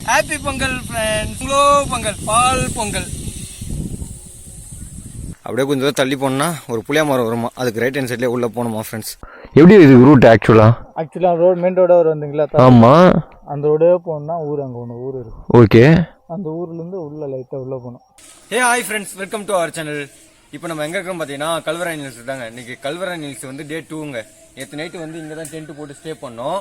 Happy Pongal friends. Pongal பால் பொங்கல். அப்படியே கொஞ்சம் தூரம் தள்ளி போனோம்னா ஒரு புளியா மரம் வருமா, அதுக்கு ரைட் ஹேண்ட் சைட்லேயே உள்ளே போகணுமா ஃப்ரெண்ட்ஸ். எப்படி இது ரூட் ஆக்சுவலாக ரோடு மெயின் ரோட வந்தீங்களா? ஆமாம், அந்த ரோடே போகணும்னா ஊர் அங்கே ஒன்று ஊர் இருக்கு. ஓகே, அந்த ஊர்லேருந்து உள்ள லைட்டாக உள்ளே போகணும். Hi friends, welcome to our channel. இப்போ நம்ம எங்கே இருக்கோம் பார்த்தீங்கன்னா கல்வராயன் ஹில்ஸ் தாங்க. இன்னைக்கு கல்வராயன் ஹில்ஸ் வந்து டே 2ங்க. நேற்று நைட்டு வந்து இங்கே தான் டென்ட் போட்டு ஸ்டே பண்ணோம்.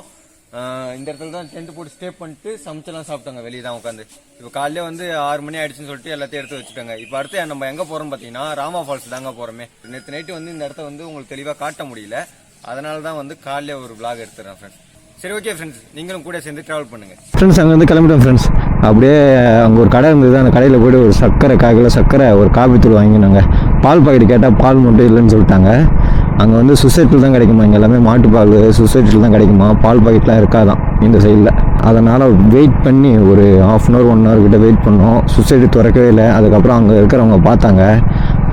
இந்த இடத்துல தான் டென்ட் போட்டு ஸ்டே பண்ணிட்டு சமைச்செல்லாம் சாப்பிட்டாங்க வெளியே தான் உட்காந்து. இப்போ காலையில் வந்து 6 மணி ஆயிடுச்சுன்னு சொல்லிட்டு எல்லாத்தையும் எடுத்து வச்சுட்டாங்க. இப்போ அடுத்து நம்ம எங்கே போகிறோம் பார்த்தீங்கன்னா ராமா ஃபால்ஸ் தாங்க போகிறோமே. நேற்று நைட்டு வந்து இந்த இடத்த வந்து உங்களுக்கு தெளிவாக காட்ட முடியல, அதனால தான் வந்து காலையில் ஒரு vlog எடுத்துறேன் ஃப்ரெண்ட்ஸ். சரி, ஓகே ஃப்ரெண்ட்ஸ், நீங்களும் கூட சேர்ந்து ட்ராவல் பண்ணுங்க ஃப்ரெண்ட்ஸ். அங்கே வந்து கிளம்பிட்டோம் ஃப்ரெண்ட்ஸ். அப்படியே அங்கே ஒரு கடை இருந்தது, அந்த கடையில் போய்ட்டு ஒரு சர்க்கரை 1 கிலோ சர்க்கரை, ஒரு காபி தூள் வாங்கினாங்க. பால் பாக்கெட் கேட்டால் பால் மட்டும் இல்லைன்னு சொல்லிட்டாங்க. அங்கே வந்து சொசைட்டியில் தான் கிடைக்குமா, இங்கே எல்லாமே மாட்டுப்பால் சொசைட்டியில் தான் கிடைக்குமா, பால் பாக்கெட்லாம் இருக்காதான் இந்த சைடில். அதனால் வெயிட் பண்ணி ஒரு 1/2 hour 1 hour கிட்ட வெயிட் பண்ணோம். சொசைட்டி திறக்கவே இல்லை. அதுக்கப்புறம் அங்கே இருக்கிறவங்க பார்த்தாங்க,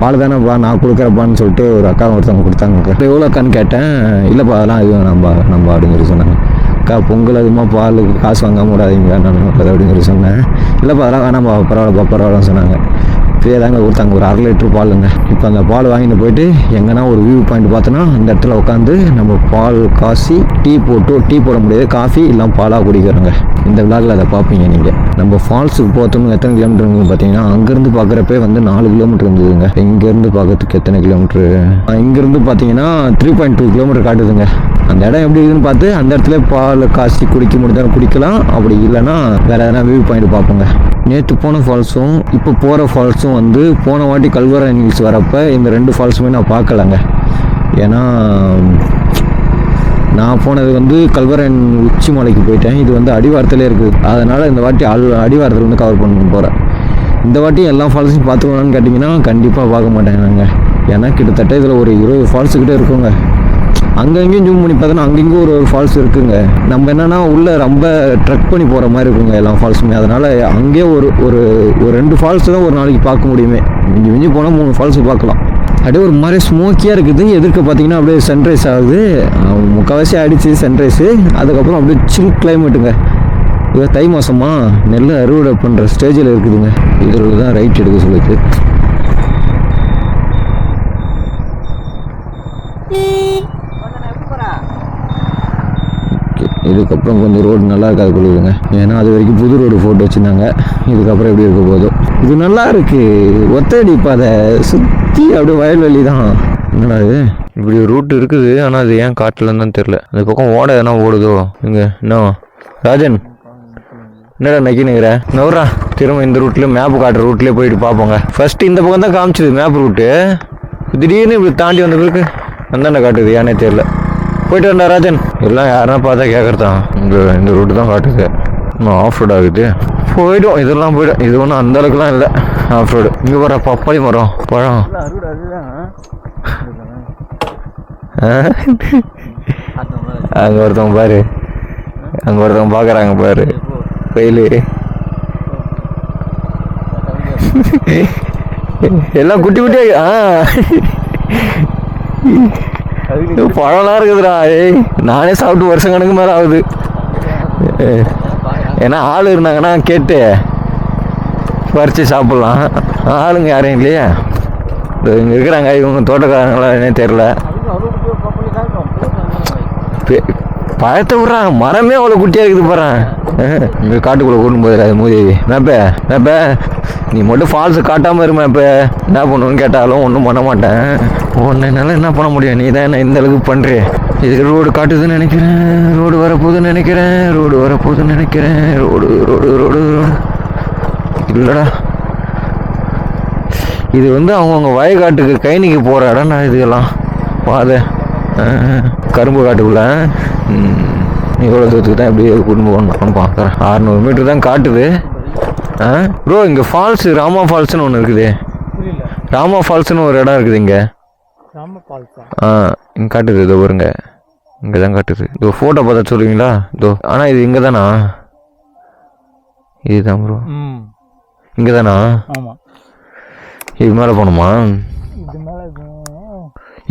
பால் தானேப்பா நான் கொடுக்குறப்பான்னு சொல்லிட்டு ஒரு அக்கா ஒருத்தவங்க கொடுத்தாங்க. எவ்வளோ அக்கான்னு கேட்டேன். இல்லைப்பா அதெல்லாம் இது நம்ம அப்படின்னு சொல்லி சொன்னாங்க. அக்கா பொங்கல் அதுமா பாலுக்கு காசு வாங்காமல் விடாதீங்க நான் அப்படின்னு சொல்லி சொன்னேன். இல்லைப்பா அதெல்லாம் வேணாம்ப்பா பரவாயில்லன்னு சொன்னாங்க. ஃப்ரீயாக தாங்க கொடுத்தாங்க, ஒரு 1/2 லிட்டர் பாலுங்க. இப்போ அந்த பால் வாங்கிட்டு போயிட்டு எங்கன்னா ஒரு வியூ பாயிண்ட் பார்த்தோன்னா அந்த இடத்துல உட்காந்து நம்ம பால் காசி டீ போட முடியாது, காஃபி இல்லாமல் பாலாக குடிக்கிறோங்க. இந்த விழாவில் அதை பார்ப்பீங்க நீங்கள். நம்ம ஃபால்ஸுக்கு போகிறோம்னு எத்தனை கிலோமீட்டருங்க பார்த்தீங்கன்னா, அங்கேருந்து பார்க்குறப்பே வந்து 4 கிலோமீட்டர் இருந்ததுங்க. இங்கேருந்து பார்க்கறதுக்கு எத்தனை கிலோமீட்ரு, இங்கேருந்து பார்த்தீங்கன்னா 3.2 கிலோமீட்டர் காட்டுதுங்க. அந்த இடம் எப்படி இருக்குதுன்னு பார்த்து அந்த இடத்துல பால் காசி குடிக்க முடிஞ்சாலும் குடிக்கலாம், அப்படி இல்லைன்னா வேறு எதனா வியூ பாயிண்ட் பார்ப்போங்க. நேற்று போன ஃபால்ஸும் இப்போ போகிற ஃபால்ஸும் வந்து போன வாட்டி கல்வராயன் ஹில்ஸ் வரப்போ இந்த 2 ஃபால்ஸுமே நான் பார்க்கலங்க. ஏன்னா நான் போனது வந்து கல்வராயன் உச்சி மலைக்கு போயிட்டேன், இது வந்து அடிவாரத்திலே இருக்குது. அதனால் இந்த வாட்டி அடிவாரத்தில் வந்து கவர் பண்ண போகிறேன். இந்த வாட்டி எல்லா ஃபால்ஸையும் பார்த்துக்கலான்னு கேட்டிங்கன்னா கண்டிப்பாக பார்க்க மாட்டேங்க நாங்கள். ஏன்னா கிட்டத்தட்ட இதில் ஒரு 20 ஃபால்ஸுக்கிட்டே இருக்குங்க. அங்கங்கேயும் ஜூம் பண்ணி பார்த்தோன்னா அங்கங்கேயும் ஒரு ஃபால்ஸ் இருக்குங்க. நம்ம என்னென்னா உள்ளே ரொம்ப ட்ரெக் பண்ணி போகிற மாதிரி இருக்குங்க எல்லா ஃபால்ஸுமே. அதனால் அங்கேயே ஒரு 2 ஃபால்ஸ் தான் ஒரு நாளைக்கு பார்க்க முடியுமே. மிஞ்சி போனால் 3 ஃபால்ஸு பார்க்கலாம். அப்படியே ஒரு மாதிரி ஸ்மோக்கியாக இருக்குது. எதிர்க்க பார்த்தீங்கன்னா அப்படியே சன்ரைஸ் ஆகுது, முக்கால்வாசி ஆகிடுச்சு சன்ரைஸு. அதுக்கப்புறம் அப்படியே சில் கிளைமேட்டுங்க. இது தை மாதமா நெல் அறுவடை பண்ணுற ஸ்டேஜில் இருக்குதுங்க. இதில் தான் ரைட் எடுக்க சொல்லுது. இதுக்கப்புறம் கொஞ்சம் ரோடு நல்லா இருக்காது கொடுக்குதுங்க. ஏன்னா அது வரைக்கும் புது ரோடு போட்டு வச்சுருந்தாங்க. இதுக்கப்புறம் எப்படி இருக்க போதும். இது நல்லா இருக்குது, ஒத்தடி பாதை சுற்றி அப்படியே வயல்வெளி தான். என்னடா இது இப்படி ரூட் இருக்குது, ஆனால் அது ஏன் காட்டிலன்னு தான் தெரில. அந்த பக்கம் ஓட எதனா ஓடுதோ இங்கே. என்ன ராஜன், என்னடா நக்கினுங்கிற நவுறா? திரும்ப இந்த ரூட்லேயே மேப்பு காட்டுற ரூட்லேயே போயிட்டு பார்ப்போங்க. ஃபர்ஸ்ட் இந்த பக்கம் தான் காமிச்சிது மேப் ரூட்டு, திடீர்னு இப்படி தாண்டி வந்த பிறகு அந்தாண்ட காட்டுது, ஏன்னே தெரில. போயிட்டு வந்தா ராஜன், எல்லாம் யாருன்னா பார்த்தா கேட்குறதான். இந்த ரூட்டு தான் காட்டுது. இன்னும் ஆஃப் ரோட் ஆகுது, போயிடும் இதெல்லாம் போய்டும். இது ஒன்றும் அந்த அளவுக்குலாம் இல்லை ஆஃப் ரோடு. இங்கே வர பப்பாளி மரம் பழம். அங்கே ஒருத்தவங்க பாரு, அங்கே ஒருத்தவங்க பார்க்குறாங்க பாரு வெயில். எல்லாம் குட்டி குட்டியா பழம்லாம் இருக்குதுடா. நானே சாப்பிட்டு வருஷம் கணக்கு மேலே ஆகுது. ஏன்னா ஆள் இருந்தாங்கன்னா கேட்டு பறித்து சாப்பிட்லாம். ஆளுங்க யாரும் இல்லையா, இங்கே இருக்கிறாங்க. இவங்க தோட்டக்காரங்களா என்னே தெரில. பழத்தை விட்றாங்க, மரமே அவ்வளோ குட்டியாக இருக்குது பாறேன். இங்கே காட்டுக்குள்ளே கூட்டும் போது அது மூதேவி மேப்ப நீ மட்டும் ஃபால்ஸு காட்டாமல் இருமே. இப்போ என்ன பண்ணுன்னு கேட்டாலும் ஒன்றும் பண்ண மாட்டேன். ஒன்றுனால என்ன பண்ண முடியும், நீ தான் என்ன இந்த அளவுக்கு பண்ணுறே. இதுக்கு ரோடு காட்டுதுன்னு நினைக்கிறேன், ரோடு வரப்போகுதுன்னு நினைக்கிறேன். ரோடு இல்லைடா, இது வந்து அவங்கவுங்க வயக்காட்டுக்கு கைனிக்கு போகிற இடம்னா இதெல்லாம் பாதை. கரும்பு காட்டுக்குள்ள இவ்வளோ தூரத்துக்கு தான் எப்படி கூட்டு போகணும் பார்க்குறேன். 600 மீட்டர் தான் காட்டுது. ப்ரோ இங்கே ஃபால்ஸு ராமா ஃபால்ஸ்னு ஒன்று இருக்குது. ராமா ஃபால்ஸ்னு ஒரு இடம் இருக்குது இங்கே. இங்கே காட்டுது, இதோ வருங்க, இங்கே தான் காட்டுது. இதோ ஃபோட்டோ பார்த்தா சொல்லுவீங்களா? இதோ. ஆனால் இது இங்கே தானா? இதுதான் ப்ரோ, இங்கே தானா? இது மேலே போகணுமா?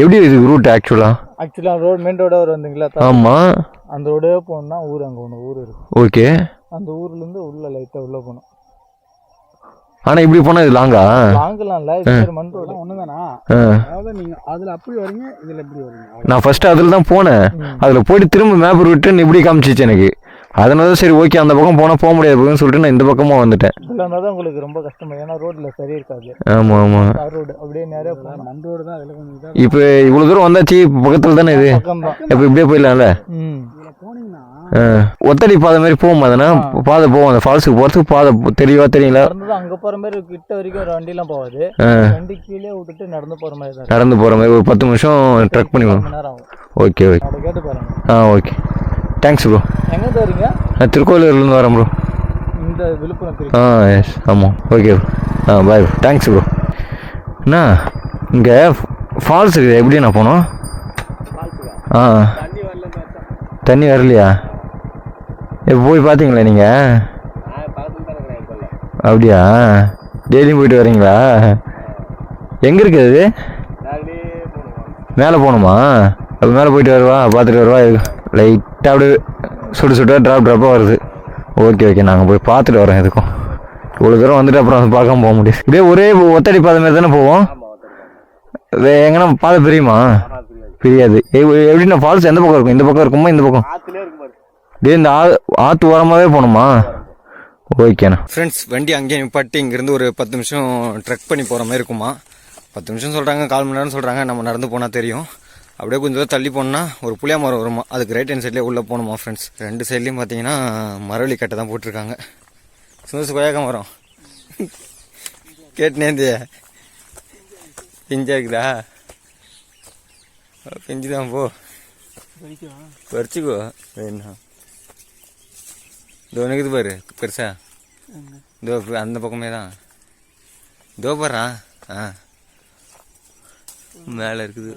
எப்படி இதுக்கு ரூட் ஆக்சுவலாக ரோடு மெயின் ரோட வந்தீங்களா? ஆமாம், அந்த ரோடே போகணும்னா ஊர் அங்கே ஒன்று ஊர் இருக்கு. ஓகே, அந்த ஊர்லேருந்து உள்ள லைட்டாக உள்ளே போகணும். ஆனால் இப்படி போனால் இது லாங்கா? லாங்கெல்லாம் இல்லை, இது மண் ரோடு ஒன்று தானா? அதாவது நீங்கள் அதில் அப்படி வரீங்க, இதில் எப்படி வரீங்க? நான் ஃபர்ஸ்ட் அதில் தான் போனேன். அதில் போயிட்டு திரும்ப மேப் விட்டு இப்படி காமிச்சிச்சு எனக்கு. அதனால தான் சரி ஓகே அந்த பக்கம் போனால் போக முடியாது சொல்லிட்டு நான் இந்த பக்கமாக வந்துட்டேன். இதில் இருந்தால் தான் உங்களுக்கு ரொம்ப கஷ்டமா, ஏன்னா ரோட்டில் சரி இருக்காது. ஆமாம் ஆமாம், ரோடு அப்படியே நிறைய மண் ரோடு தான். அதில் கொஞ்சம் இப்போ இவ்வளோ தூரம் வந்தாச்சு, இப்போ பக்கத்தில் தானே இது. பக்கம் தான். இப்போ இப்படியே போயிடலாம்ல. போனீங்கன்னா ஒத்தடி பாதை மாதிரி போகும். அதனா பாதை போவோம், அந்த ஃபால்ஸுக்கு போகிறதுக்கு பாதை தெளிவாக தெரியல. அங்கே போகிற மாதிரி கிட்ட வரைக்கும் ஒரு வண்டிலாம் போகாது. வண்டி கீழே விட்டுட்டு நடந்து போகிற மாதிரி தான். நடந்து போகிற மாதிரி ஒரு 10 நிமிஷம் ட்ரக் பண்ணிடுவோம். நேரம் ஆகும். ஓகே ஓகே, அதை கேட்டு பாருங்க. Okay thanks bro. எங்கே வரீங்க? நான் திருக்கோயிலூர்லேருந்து வரேன் ப்ரோ. இந்த விழுப்புரம். எஸ் ஆமாம், okay bro. Bye bro, thanks bro. அண்ணா இங்கே ஃபால்ஸ் இருக்குது, எப்படி நான் போனோம்? தண்ணி வரலையா? இப்போ போய் பார்த்தீங்களா நீங்கள்? அப்படியா, டெய்லியும் போயிட்டு வரீங்களா? எங்கே இருக்குது அது? மேலே போகணுமா? அப்போ மேலே போயிட்டு வருவா, பார்த்துட்டு வருவா. லைட்டாக அப்படியே சுட ட்ராப்பாக வருது. ஓகே ஓகே, நாங்கள் போய் பார்த்துட்டு வரோம். எதுக்கும் இவ்வளோ தூரம் வந்துட்டு அப்புறம் பார்க்காம போக முடியாது. இப்படியே ஒரே ஒத்தடி பாதை மாதிரி தானே போவோம். எங்கன்னா பாதை பிரியுமா? பிரியாது. எப்படின்னா ஃபால்ஸ் எந்த பக்கம் இருக்கும்? இந்த பக்கம் இருக்குமா இந்த பக்கம்? இந்த ஆற்று ஓரமாகவே போகணுமா? ஓகேண்ணா. ஃப்ரெண்ட்ஸ், வண்டி அங்கேயே நிப்பாட்டி இங்கேருந்து ஒரு 10 நிமிஷம் ட்ரெக் பண்ணி போகிற மாதிரி இருக்குமா. 10 நிமிஷம் சொல்கிறாங்க, 1/4 மணி நேரம் சொல்கிறாங்க. நம்ம நடந்து போனால் தெரியும். அப்படியே கொஞ்சம் தூரம் தள்ளி போனோம்னா ஒரு புளியா மரம் வருமா, அதுக்கு ரைட் ஹேண்ட் சைட்லேயே உள்ளே போகணுமா ஃப்ரெண்ட்ஸ். 2 சைட்லேயும் பார்த்தீங்கன்னா மரவள்ளி கட்டை தான் போட்டிருக்காங்க. சுந்தர் கொய்யாக்க மரம் கேட்டுனேந்திய பிஞ்சா இருக்குதா? பிஞ்சு தான் போ பறிச்சுக்கோ. வேணா இதோ இருக்குது பாரு பெருசா, இதோ அந்த பக்கமே தான். இதோ பாரு, மேலே இருக்குது.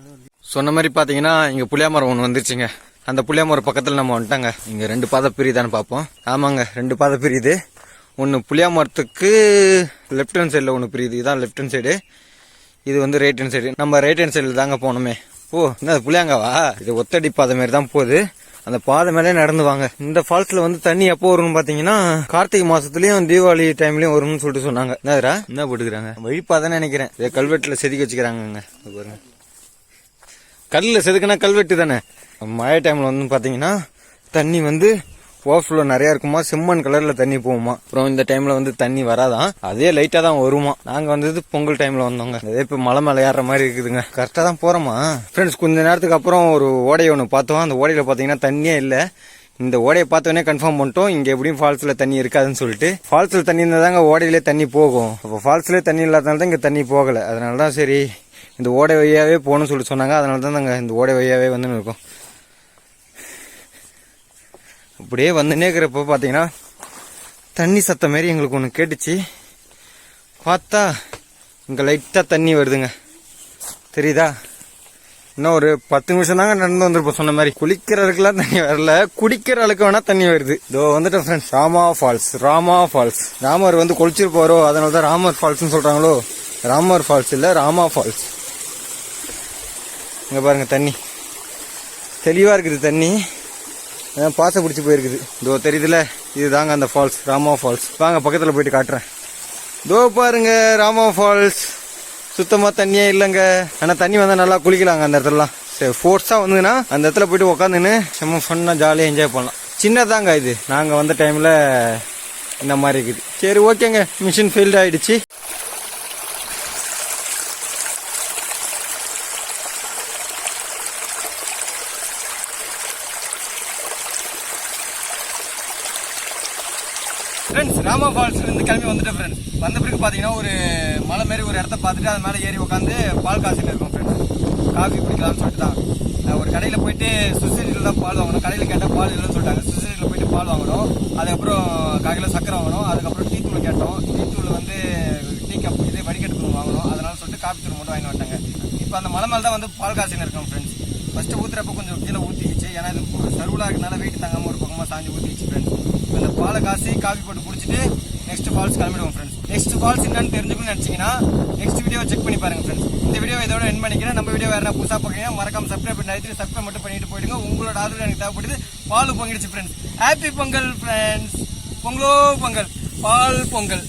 சொன்ன மாதிரி பார்த்தீங்கன்னா இங்கே புளியா மரம் ஒன்று வந்துருச்சுங்க. அந்த புளியா மரம் பக்கத்தில் நம்ம வந்துட்டாங்க. இங்கே 2 பாதை பிரியுதான்னு பார்ப்போம். ஆமாங்க, 2 பாதை பிரியுது. ஒன்று புளியா மரத்துக்கு லெஃப்ட் ஹேண்ட் சைடில் ஒன்று பிரியுது. இதுதான் லெஃப்ட் ஹேண்ட் சைடு, இது வந்து ரைட் ஹேண்ட் சைடு. நம்ம ரைட் ஹேண்ட் சைடில் தாங்க போகணுமே. ஓ, என்ன புளியாங்காவா? இது ஒத்தடி பாதை மாதிரி தான் போகுது. அந்த பாதை மேலே நடந்து வாங்க. இந்த ஃபால்ஸ்ல வந்து தண்ணி எப்போ வரும்னு பாத்தீங்கன்னா கார்த்திகை மாசத்துலயும் தீபாவளி டைம்லயும் வரும்னு சொல்லிட்டு சொன்னாங்க. என்னதுரா என்ன போட்டுக்கிறாங்க? வழிபாதைன்னு நினைக்கிறேன். இதை கல்வெட்டுல செதுக்கி வச்சுக்கிறாங்க பாருங்க. கல்லில் செதுக்குனா கல்வெட்டு தானே. மழை டைம்ல வந்து பாத்தீங்கன்னா தண்ணி வந்து ஓவர்ஃப்ளோ நிறைய இருக்குமா, செம்மண் கலர்ல தண்ணி போகுமா. அப்புறம் இந்த டைம்ல வந்து தண்ணி வராதான், அதே லைட்டா தான் வருமா. நாங்க வந்தது பொங்கல் டைம்ல வந்தோங்க. அதே இப்ப மலை மேல ஏற மாதிரி இருக்குதுங்க. கரெக்டா தான் போறோமா ஃப்ரெண்ட்ஸ். கொஞ்ச நேரத்துக்கு அப்புறம் ஒரு ஓடையை ஒன்று பார்த்தோம். அந்த ஓடையில பாத்தீங்கன்னா தண்ணியே இல்லை. இந்த ஓடையை பார்த்தோன்னே கன்ஃபார்ம் பண்ணிட்டோம் இங்க எப்படியும் ஃபால்ஸ்ல தண்ணி இருக்காதுன்னு சொல்லிட்டு. ஃபால்ஸ்ல தண்ணி இருந்தா தாங்க ஓடையிலே தண்ணி போகும். அப்போ ஃபால்ஸ்ல தண்ணி இல்லாதனால தான் இங்க தண்ணி போகல. அதனாலதான் சரி இந்த ஓடை வழியாவே போகணும்னு சொல்லிட்டு சொன்னாங்க. அதனால தான் நாங்க இந்த ஓடை வழியாவே வந்து இருக்கோம். அப்படியே வந்துன்னே இருக்கிறப்ப பார்த்தீங்கன்னா தண்ணி சத்தம் மாரி எங்களுக்கு ஒன்று கேட்டுச்சு. பார்த்தா இங்கே லைட்டாக தண்ணி வருதுங்க, தெரியுதா? இன்னும் ஒரு 10 நிமிஷம் தாங்க நடந்து வந்திருப்போம். சொன்ன மாதிரி குளிக்கிறதுக்குலாம் தண்ணி வரல, குடிக்கிற அளவுக்கு வேணா தண்ணி வருது. இதோ வந்துட்டேன் ஃப்ரெண்ட்ஸ், ராமா ஃபால்ஸ். ராமர் வந்து குளிச்சிருப்பாரோ, அதனால தான் ராமர் ஃபால்ஸ்ன்னு சொல்றாங்களோ. ராமர் ஃபால்ஸ் இல்லை, ராமா ஃபால்ஸ். இங்கே பாருங்க, தண்ணி தெளிவாக இருக்குது. தண்ணி பாசை பிடிச்சி போயிருக்குது. இதோ தெரியுதுல, இதுதாங்க அந்த ஃபால்ஸ், ராமா ஃபால்ஸ். வாங்க பக்கத்தில் போயிட்டு காட்டுறேன். இதோ பாருங்க ராமா ஃபால்ஸ். சுத்தமாக தண்ணியே இல்லைங்க. ஆனால் தண்ணி வந்தால் நல்லா குளிக்கலாங்க அந்த இடத்துலலாம். சரி, ஃபோர்ஸாக வந்துன்னா அந்த இடத்துல போயிட்டு உட்காந்துன்னு செம்ம ஃபன்னாக ஜாலியாக என்ஜாய் பண்ணலாம். சின்னதாங்க இது, நாங்கள் வந்த டைமில் இந்த மாதிரி இருக்குது. சரி ஓகேங்க, மிஷின் ஃபெயில்ட் ஆகிடுச்சு. ஃப்ரெண்ட்ஸ், ராமா ஃபால்ஸ்ல இருந்து கிளம்பி வந்துட்டேன் ஃப்ரெண்ட்ஸ். வந்த பிறகு பார்த்தீங்கன்னா ஒரு மலை மாரி ஒரு இடத்த பார்த்துட்டு அது மேலே ஏறி உட்காந்து பால் காசின்னு இருக்கும் ஃப்ரெண்ட்ஸ். காஃபி குடிக்கலாம்னு சொல்லிட்டு தான் ஒரு கடையில் போயிட்டு சொசைட்டியில் தான் பால் வாங்கணும். கடையில் கேட்டால் பால் இல்லைன்னு சொல்லிட்டாங்க. சொசைட்டியில் போயிட்டு பால் வாங்கணும். அதுக்கப்புறம் 1/4 கிலோ சக்கரை வாங்கணும். அதுக்கப்புறம் டீ தூள் கேட்டோம். டீ தூள் வந்து டீ கப் இதே வடிகட்டு தூள் வாங்கணும். அதனால சொல்லிட்டு காஃபி தூள் மட்டும் வாங்கி வந்துட்டாங்க. இப்போ அந்த மலை மேலே தான் வந்து பால் காசின்னு இருக்கும் ஃப்ரெண்ட்ஸ். ஃபர்ஸ்ட் ஊத்துறப்ப கொஞ்சம் கீழே ஊற்றிக்கிச்சு. ஏன்னா இது சர்வலாக இருக்கனால வெயிட் தாங்காமல் ஒரு பக்கமாக சாஞ்சி ஊற்றிச்சு ஃப்ரெண்ட்ஸ். இப்போ இந்த பாலை காசி காஃபி போட்டு குடிச்சிட்டு நெக்ஸ்ட் ஃபால்ஸ் கிளம்பிடுவோம் ஃப்ரெண்ட்ஸ். நெக்ஸ்ட் ஃபால்ஸ் என்னன்னு தெரிஞ்சுக்கணும்னு நினைச்சீங்கன்னா நெக்ஸ்ட் வீடியோ செக் பண்ணி பாருங்க ஃப்ரெண்ட்ஸ். இந்த வீடியோ இதோட எண்ட் பண்ணிக்கிறேன். நம்ம வீடியோ வேற புதுசாக பார்க்குறீங்க, மறக்காம சப்ஸ்கிரைப் பண்ணி சப்ஸ்கிரைப் மட்டும் பண்ணிட்டு போயிடுங்க. உங்களோட ஆதரவு எனக்கு தேவைப்படுது. பால் பொங்கிடுச்சு ஃப்ரெண்ட்ஸ். Happy Pongal friends. பொங்கலோ பொங்கல் பால் பொங்கல்.